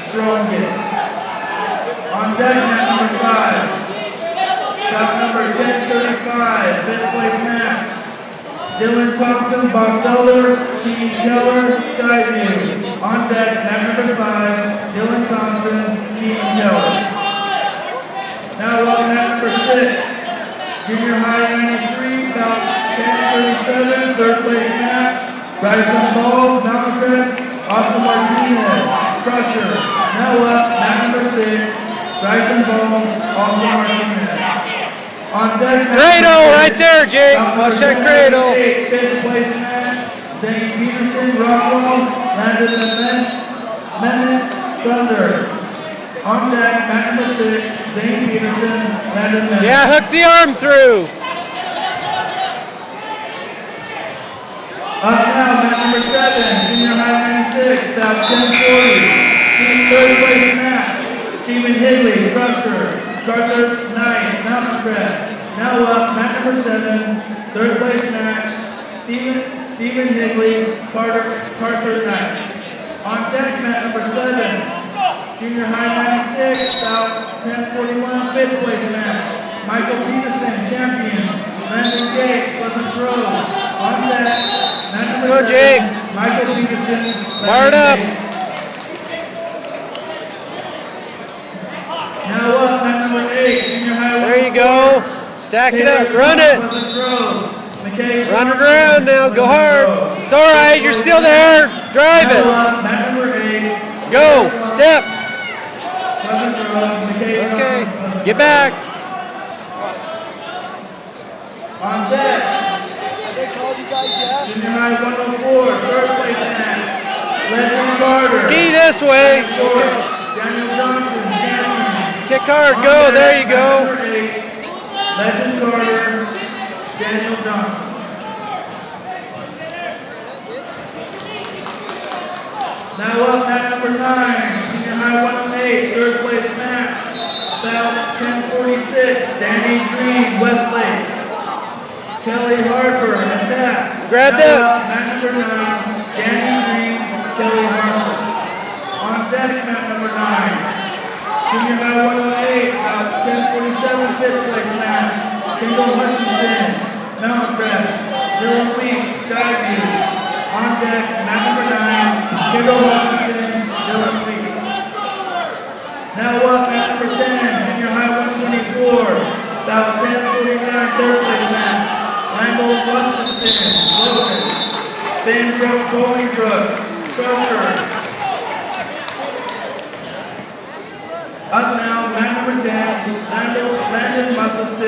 strongest. On deck, mat number 5. Shot number 1035, fifth place match. Dylan Thompson, Box Elder, Team Keller, Skyview. On deck, mat number 5, Dylan Thompson, Team Keller. Now up mat number 6, Junior High 93, about 1037, third place match. Bryson Ball, Mountain Crest, Austin Martinez, Crusher. Now up mat number 6, Bryson Ball, Austin Martinez. On deck, cradle right there, Jake. Watch that cradle. Fifth place match. Zane Peterson, Rockwell, Landon Mendon, Thunder. On deck, mat number 6, Zane Peterson, Landon Mendon. Yeah, hook the arm through. Up now, mat number 7, Junior High 96, about 1040. Third place match. Stephen Higley, Crusher, Carter Knight, Mountain Crest. Now up, mat number 7, third place match. Stephen Higley, Carter Knight. On deck, mat number 7, Junior High 96, about 1041, fifth place match. Michael Peterson, champion. Landon Gates, Pleasant Grove. On deck, mat Let's number go, 7, Jake. Michael Peterson. Fire it up. Now up, mat number 8, Junior High. There you go. Stack it up. Run it. Run it around now. Go hard. It's all right. You're still there. Drive it. Mat number 8. Go. Step. Okay. Get back. On deck. Have they called you guys yet? Junior High 104, third place match. Legend Carter. Ski this way. Okay. Daniel Johnson, champion. Kick hard. Go. There you go. Number 8, Legend Carter, Daniel Johnson. Now up at number 9, Junior High 108, third place match. About 1046, Danny Green, Westlake. Kelly Harper, attack. Grab now that. Up, mat number 9, Danny Green, Kelly Harper. On deck, mat number 9. Junior High 108, about 1047, fifth place match. Kendall Hutchinson, Mountain Crest. Dylan Weeks, Skyview. On deck, mat number 9, Kendall Hutchinson, Dylan Weeks. Now up, mat number 10, Junior High 124, about 1049, third place match. Randall Washington, Logan. Banbrook, Bolingbrook, Crusher. Up now, mat number 10, Landon Musselton.